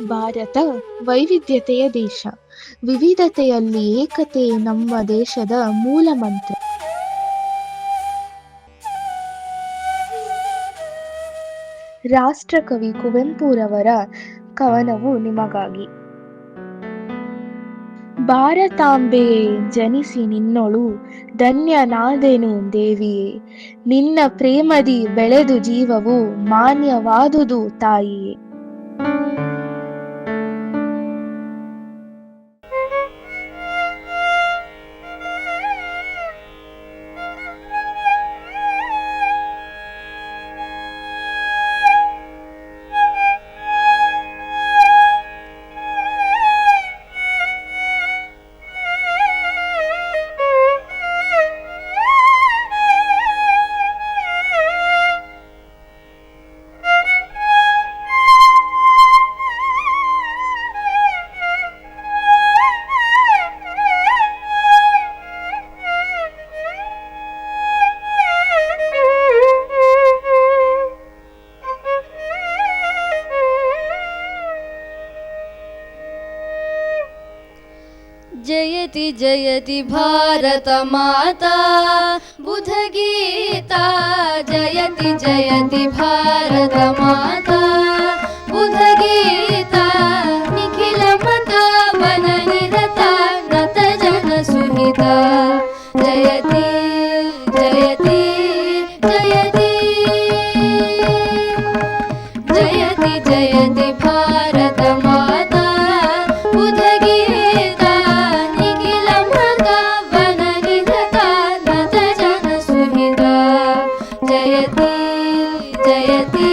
ಭಾರತ ವೈವಿಧ್ಯತೆಯ ದೇಶ. ವಿವಿಧತೆಯಲ್ಲಿ ಏಕತೆ ನಮ್ಮ ದೇಶದ ಮೂಲ ಮಂತ್ರ. ರಾಷ್ಟ್ರಕವಿ ಕುವೆಂಪುರವರ ಕವನವು ನಿಮಗಾಗಿ. ಭಾರತಾಂಬೆಯೇ ಜನಿಸಿ ನಿನ್ನೊಳು ಧನ್ಯನಾದೆನು ದೇವಿಯೇ. ನಿನ್ನ ಪ್ರೇಮದಿ ಬೆಳೆದು ಜೀವವು ಮಾನ್ಯವಾದುದು ತಾಯಿಯೇ. जयति जयति भारत माता बुधगीता. जयति जयति भारत माता बुधगीता. निखिल मता वन निरता नत जन सुहिता. जयति जयति जयति जयति जयति भारत माता बुधगीता. जयति जयति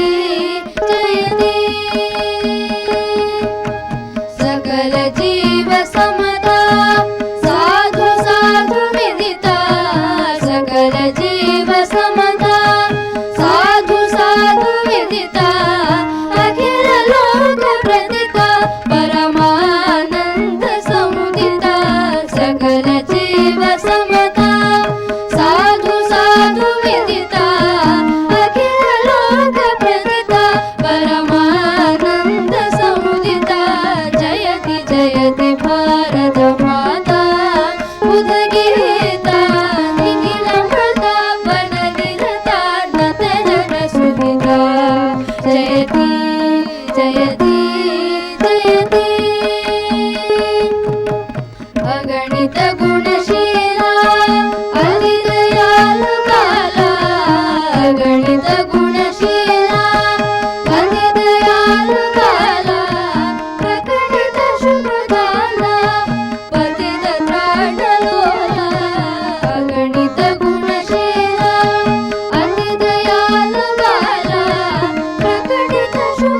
जयति सकल जीव समता साधु साधु विदिता. सकल जीव समता साधु साधु विदिता. अखिल लोक प्रदिता परमानंद समुदिता. सकल जीव समता साधु साधु विदिता. परमानंद समुदिता. जयति जयति भारत माता बुधगीता. निखिल मता वन निरता नत जन सुहिता. जयति जयति जयति अगणित गुणशीला अति दयालु काला. अगणित गुणशीला अति दयालु काला. प्रकटित शुभदाला पतित त्राणलोला. अगणित गुणशीला अति दयालु काला. प्रकटित शुभ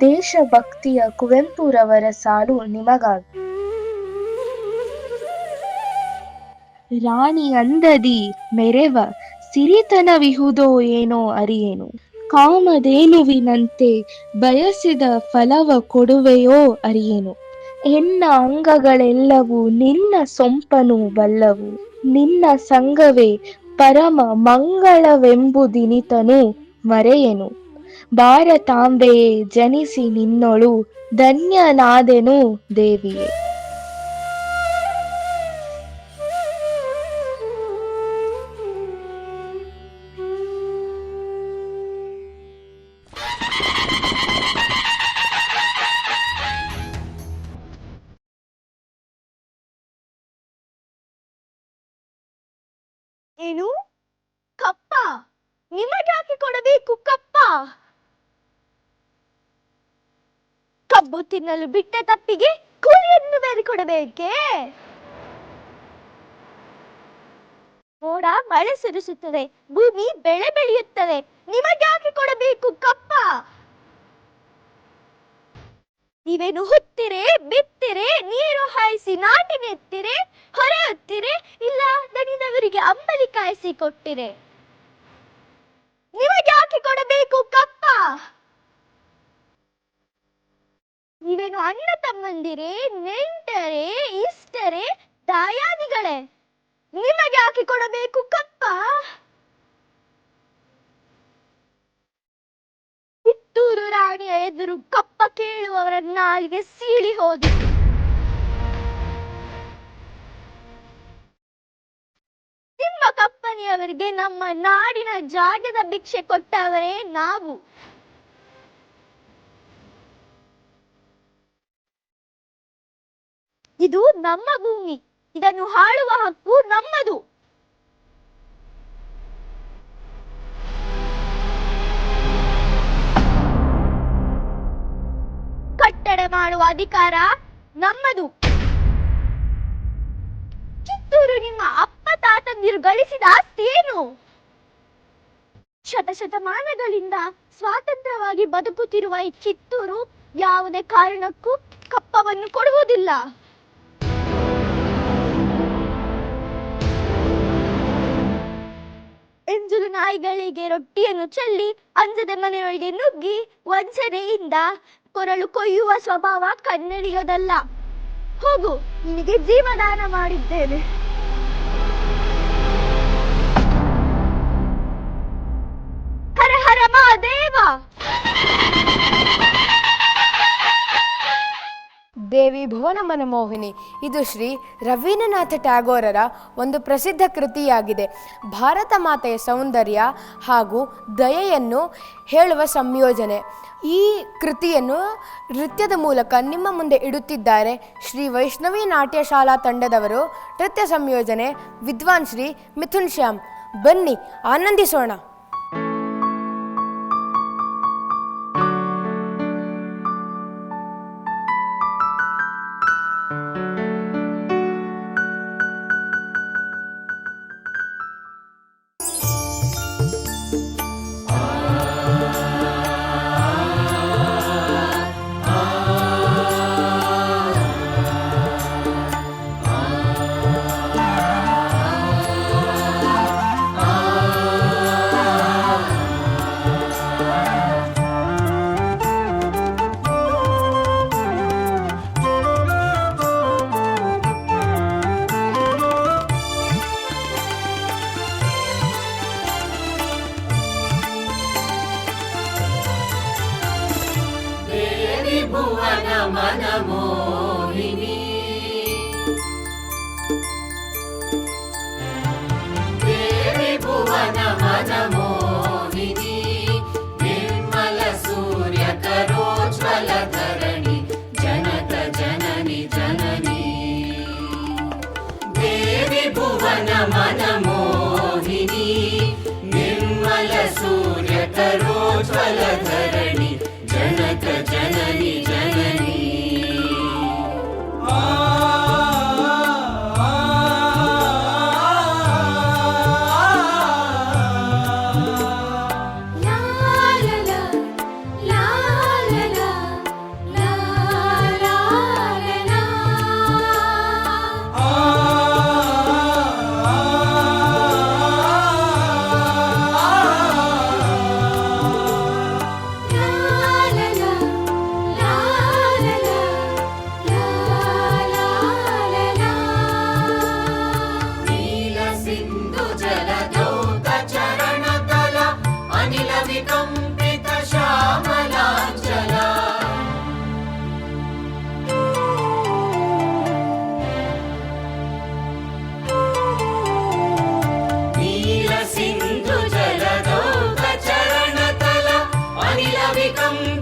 ದೇಶಭಕ್ತಿಯ ಕುವೆಂಪುರವರ ಸಾಲು ನಿಮಗಾಗಿ. ರಾಣಿ ಅಂದದಿ ಮೆರೆವ ಸಿರಿತನವಿಹುದೋ ಏನೋ ಅರಿಯೇನು, ಕಾಮಧೇನುವಿನಂತೆ ಬಯಸಿದ ಫಲವ ಕೊಡುವೆಯೋ ಅರಿಯೇನು, ಎನ್ನ ಅಂಗಗಳೆಲ್ಲವೂ ನಿನ್ನ ಸೊಂಪನು ಬಲ್ಲವು, ನಿನ್ನ ಸಂಗವೇ ಪರಮ ಮಂಗಳವೆಂಬುದಿನಿತನು ಮರೆಯೆನು, ಭಾರತಾಂಬೆಯೇ ಜನಿಸಿ ನಿನ್ನೊಳು ಧನ್ಯನಾದೆನು ದೇವಿಯೇ. ಏನು ಕಪ್ಪ? ನಿಮಗ್ಯಾಕೆ ಕೊಡಬೇಕು ಕಪ್ಪ? ಕಬ್ಬು ತಿನ್ನಲು ಬಿಟ್ಟ ತಪ್ಪಿಗೆ ಕೂಲಿಯನ್ನು ಬೇರೆ ಕೊಡಬೇಕೇ? ಮೋಡ ಮಳೆ ಸುರಿಸುತ್ತದೆ, ಭೂಮಿ ಬೆಳೆ ಬೆಳೆಯುತ್ತದೆ, ನಿಮಗ್ಯಾಕೆ ಕೊಡಬೇಕು ಕಪ್ಪ? ನೀವೇನು ಹುತ್ತಿರೆ, ಬಿತ್ತಿರೆ, ನೀರು ಹಾಯಿಸಿ ನಾಟಿ ನೆತ್ತಿರೆ, ಹೊರೆಯುತ್ತಿರೆ, ಇಲ್ಲ ದಣಿದವರಿಗೆ ಅಂಬಲಿ ಕಾಯಿಸಿ ಕೊಟ್ಟಿರೆ, ನಿಮಗ್ಯಾಕೆ ಕೊಡಬೇಕು ಕಪ್ಪ? ನೀವೇನು ಅಣ್ಣ ತಮ್ಮಂದಿರೆ, ನೆಂಟರೆ, ಇಷ್ಟರೆ, ದಾಯಾದಿಗಳೇ, ನಿಮಗ್ಯಾಕೆ ಕೊಡಬೇಕು ಕಪ್ಪ? ಕಿತ್ತೂರು ರಾಣಿಯ ಎದುರು ಕಪ್ಪ ಕೇಳುವವರ ನಾಲಿಗೆ ಸೀಳಿ ಹೋದಿತು. ನಿಮ್ಮ ಕಪ್ಪನೆಯವರಿಗೆ ನಮ್ಮ ನಾಡಿನ ಜಾಗದ ಭಿಕ್ಷೆ ಕೊಟ್ಟವರೇ ನಾವು. ಇದು ನಮ್ಮ ಭೂಮಿ, ಇದನ್ನು ಹಾಳುವ ಹಕ್ಕು ನಮ್ಮದು. ಕಟ್ಟಡ ಮಾಡುವ ಅಧಿಕಾರ ನಮ್ಮದು. ಕಿತ್ತೂರು ನಿಮ್ಮ ಅಪ್ಪ ತಾತಂದಿರು ಗಳಿಸಿದ ಆಸ್ತಿ ಏನು? ಶತಶತಮಾನಗಳಿಂದ ಸ್ವಾತಂತ್ರ್ಯವಾಗಿ ಬದುಕುತ್ತಿರುವ ಈ ಕಿತ್ತೂರು ಯಾವುದೇ ಕಾರಣಕ್ಕೂ ಕಪ್ಪವನ್ನು ಕೊಡುವುದಿಲ್ಲ. ಎಂಜಲು ನಾಯಿಗಳಿಗೆ ರೊಟ್ಟಿಯನ್ನು ಚೆಲ್ಲಿ ಅಂಜದ ಮನೆಯೊಳಗೆ ನುಗ್ಗಿ ವಂಚನೆಯಿಂದ ಕೊರಳು ಕೊಯ್ಯುವ ಸ್ವಭಾವ ಕನ್ನಡಿಗದಲ್ಲ. ಹೋಗು, ನಿನಗೆ ಜೀವದಾನ ಮಾಡಿದ್ದೇನೆ. ಹರ ಹರ ಮಹಾದೇವ. ದೇವಿ ಭುವನ ಮನಮೋಹಿನಿ ಇದು ಶ್ರೀ ರವೀಂದ್ರನಾಥ ಟ್ಯಾಗೋರರ ಒಂದು ಪ್ರಸಿದ್ಧ ಕೃತಿಯಾಗಿದೆ. ಭಾರತ ಮಾತೆಯ ಸೌಂದರ್ಯ ಹಾಗೂ ದಯೆಯನ್ನು ಹೇಳುವ ಸಂಯೋಜನೆ. ಈ ಕೃತಿಯನ್ನು ನೃತ್ಯದ ಮೂಲಕ ನಿಮ್ಮ ಮುಂದೆ ಇಡುತ್ತಿದ್ದಾರೆ ಶ್ರೀ ವೈಷ್ಣವಿ ನಾಟ್ಯ ಶಾಲಾ ತಂಡದವರು. ನೃತ್ಯ ಸಂಯೋಜನೆ ವಿದ್ವಾನ್ ಶ್ರೀ ಮಿಥುನ್ ಶ್ಯಾಮ್. ಬನ್ನಿ ಆನಂದಿಸೋಣ. ಭುವನ ಮನಮೋಹಿನಿ ದೇವಿ ಭುವನ ಮನಮೋಹಿನಿ ನಿರ್ಮಲ ಸೂರ್ಯ ಕರೋಜ್ವಲ ಧರಣಿ ಜನಕ ಜನನಿ ಜನನಿ ದೇವಿ ಭುವನ ಮನಮೋಹಿನಿ ನಿರ್ಮಲ ಸೂರ್ಯ ಕರೋಜ್ವಲ ಧರಣಿ ಜನಕ ಜನನಿ ಜನನಿ la la la la la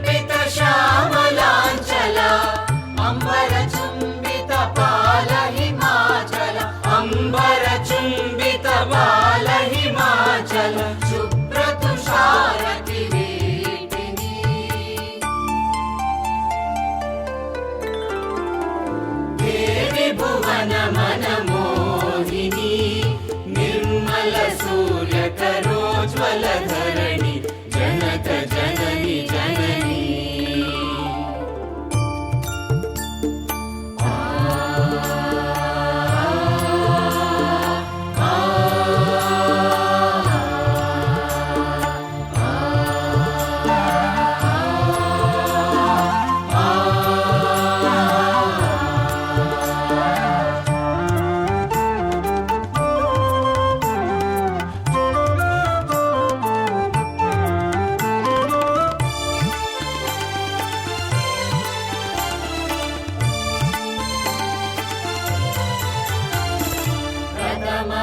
ಕಂಪಿತ ಶ್ಯಾಮಲಾಂಚಲ ಅಂಬರ ಚುಂಬಿತ ಪಾಲ ಹಿಮಾಚಲ ಅಂಬರ ಚುಂಬಿತ ಬಾಲ ಹಿಮಾಚಲ ಶುಭ್ರ ತುಷಾರ ಕಿರೀಟಿನಿ ದೇವಿ ಭುವನ ಮನ ಮೋಹಿನಿ ನಿರ್ಮಲ ಸೂರ್ಯ ಕರೋಜ್ವಲ ಧರಣಿ ಜನಕ ಜನನಿ ಜನನಿ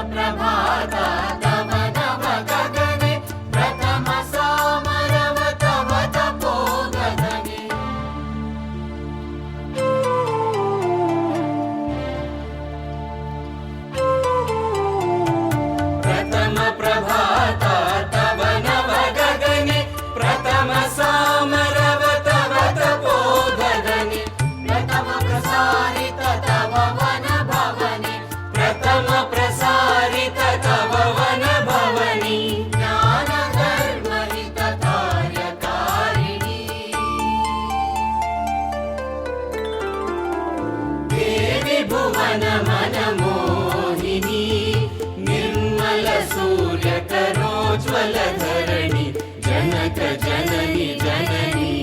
ಪ್ರಭಾತ ತವ ನವ ಗಗನೆ ಪ್ರಥಮ ಸಾಮರವ ತವ ತಪೋಗನೆ ಪ್ರಥಮ ಪ್ರಭಾತ ತವ ನವ ಗಗನೆ ಪ್ರಥಮ ಸಾಮರವ ತವ ತಪೋಗನೆ ಪ್ರಥಮ ಪ್ರಸಾರಿತ ತವ ವನ ಭವನೆ ಪ್ರಥಮ ಪ್ರಸಾರಿತ ತವ ವನ ಭವನಿ ಜ್ಞಾನ ಧರ್ಮ ಹಿತ ಕಾರ್ಯಕಾರಿಣಿ ದೇವಿ ಭುವನ ಮನ ಮೋಹಿನಿ ನಿರ್ಮಲ ಸೂರ್ಯ ಕರೋಜ್ವಲ ಧರಣಿ ಜನಕ ಜನನಿ ಜನನಿ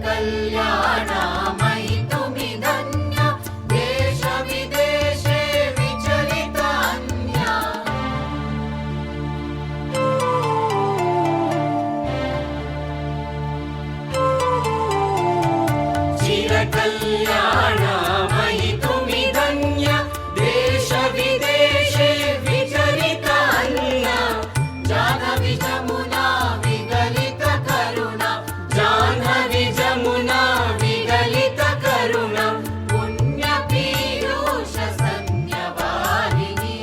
ಕಲ್ಯಾಣ ಮೈತುಮಿ ಧನ್ಯ ದೇಶ ವಿದೇಶೇ ವಿಚಲಿತ ಅನ್ಯ ಚಿರ ಕಲ್ಯಾಣ ಮೈತುಮಿ ಧನ್ಯ ದೇಶ ವಿದೇಶೇ ವಿಚಲಿತ ಅನ್ಯ ಜಾಹ್ನವಿ ಜಮುನಾ ವಿಗಲಿತ ಕರುಣ ಜಾಹ್ನವಿ ಜಮುನಾ ವಿಗಲಿತ ಕರುಣ ಪುಣ್ಯ ಪೀಯೂಷ ಸಂಜ್ಞವಾಹಿನಿ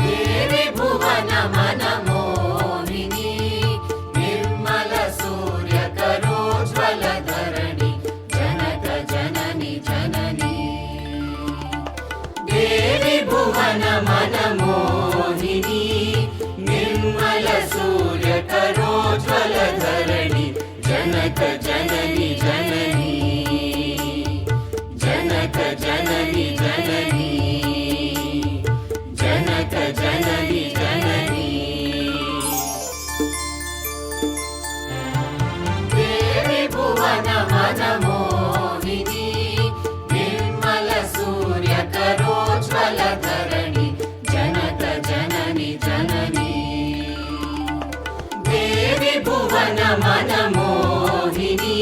ದೇವಿ ಭುವನ ಮನ ಮೋಹಿನಿ ನಿರ್ಮಲ ಸೂರ್ಯ ಕರೋಜ್ವಲ ಧರಣಿ ಜನಕ ಜನನಿ ಜನನಿ ದೇವಿ ಭುವನ ಮನ ಮೋಹಿನಿ ನಿರ್ಮಲ ಸೂರ್ಯ ಕರೋಜ್ವಲ ಧರಣಿ ಜನಕ ಜನನಿ ಜನನಿ ಜನಕ ಜನನಿ ಜನನಿ ಜನಕ ಜನನಿ ಜನನಿ ದೇವಿ ಭುವನ ಮನ ಮೋಹಿನಿ ನಿರ್ಮಲ ಸೂರ್ಯ ಕರೋಜ್ವಲ ಧರಣಿ ಜನಕ ಜನನಿ ಜನನಿ ದೇವಿ ಭುವನ ಮನ ಮೋಹಿನಿ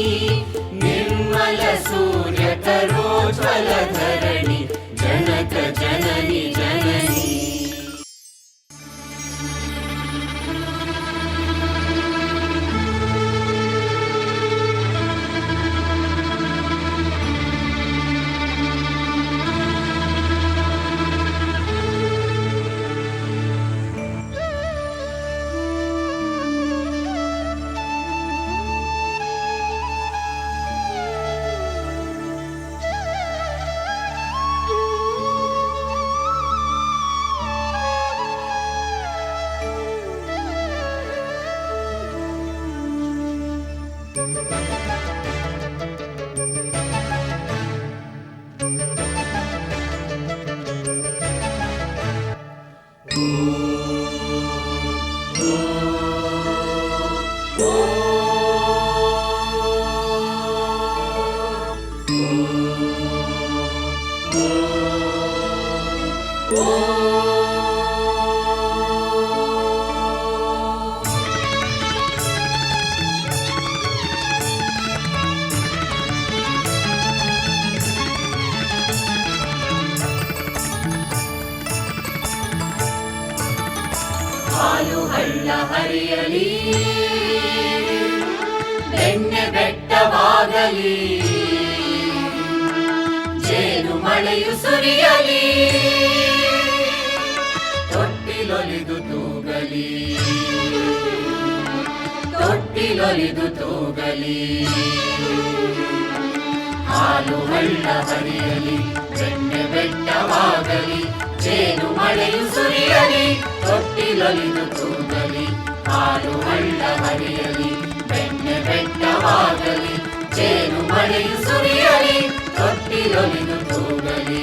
ಹಾಲು ಹಳ್ಳ ಹರಿಯಲಿ, ಬೆಣ್ಣೆ ಬೆಟ್ಟವಾಗಲಿ, ಜೇನು ಮಳೆಯು ಸುರಿಯಲಿ, ತೊಟ್ಟಿಲೊಲಿದು ತೂಗಲಿ, ತೊಟ್ಟಿಲೊಲಿದು ತೂಗಲಿ. ಹಾಲು ಹಳ್ಳ ಹರಿಯಲಿ, ಬೆಣ್ಣೆ ಬೆಟ್ಟವಾಗಲಿ, ಜೇನು ಮಳೆಯು ಸುರಿಯಲಿ, ತೊಟ್ಟಿಲೊಲಿದು ತೂಗಲಿ. ಹಾಲು ಹಳ್ಳ ಹರಿಯಲಿ, ಬೆಣ್ಣೆ ಬೆಟ್ಟವಾಗಲಿ, ಜೇನು ಮಳೆಯು ಸುರಿಯಲಿ, ತೊಟ್ಟಿಲೊಲಿದು ತೂಗಲಿ.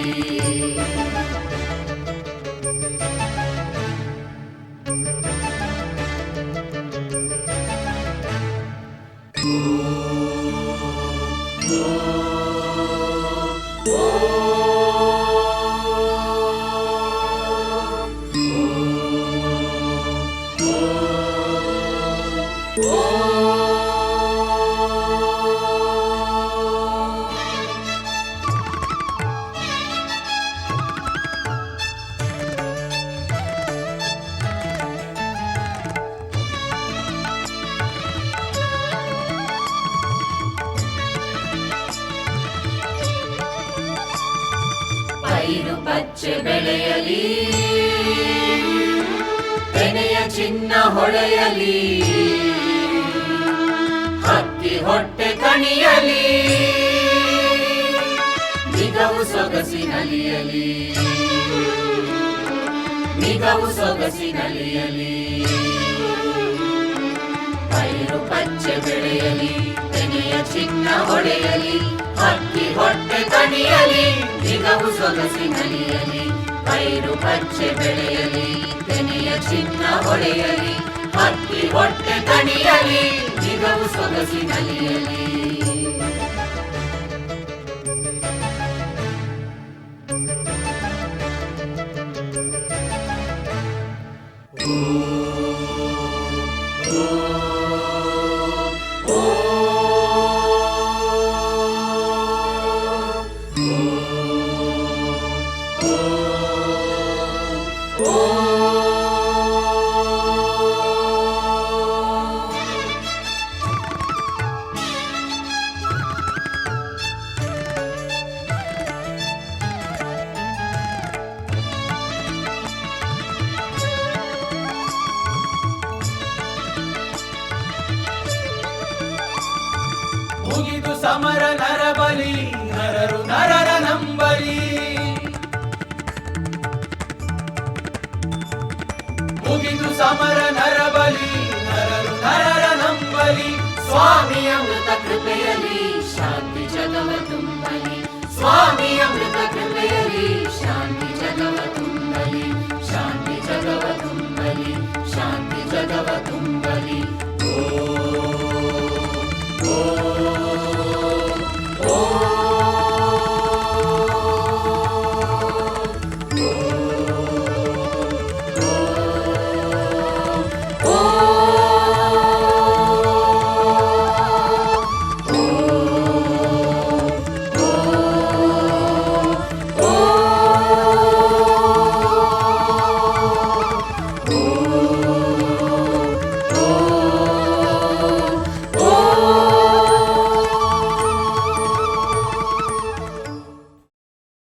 ಪೈರು ಪಚ್ಚೆ ಬೆಳೆಯಲಿ, ತೆನೆಯ ಚಿನ್ನ ಹೊಳೆಯಲಿ, ಹಕ್ಕಿ ಹೊಟ್ಟೆ ಕಣಿಯಲಿ, ನಿಗವು ಸೊಗಸಿನಲಿಯಲಿ, ನಿಗವು ಸೊಗಸಿನಲಿಯಲಿ. ಪೈರು ಪಚ್ಚೆ ಬೆಳೆಯಲಿ, ತೆನೆಯ ಚಿನ್ನ ಹೊಳೆಯಲಿ, ಹಕ್ಕಿ ಹೊಟ್ಟೆ ಕಣಿಯಲಿ, ನಿಗವು ಸೊಗಸಿನಲಿಯಲಿ. ಪೈರು ಪಚ್ಚೆ ಬೆಳೆಯಲಿ, ತೆನೆಯ ಚಿನ್ನ ಹೊಳೆಯಲಿ, ಹಕ್ಕಿ ಹೊಟ್ಟೆ ಕಣಿಯಲಿ, ನಿಗವು ಸೊಗಸಿನಲಿಯಲಿ. ಮುಗಿದು ಸಮರ ನರಬಲಿ, ನರರು ನರರ ನಂಬಲಿ. ಮುಗಿದು ಸಮರ ನರಬಲಿ, ನರರು ನರರ ನಂಬಲಿ. ಸ್ವಾಮಿ ಅಮೃತ ಕೃಪೆಯಲಿ ಶಾಂತಿ ಜಗವ ತುಂಬಲಿ, ಸ್ವಾಮಿ ಅಮೃತ ಕೃಪೆಯಲಿ ಶಾಂತಿ ಜಗವ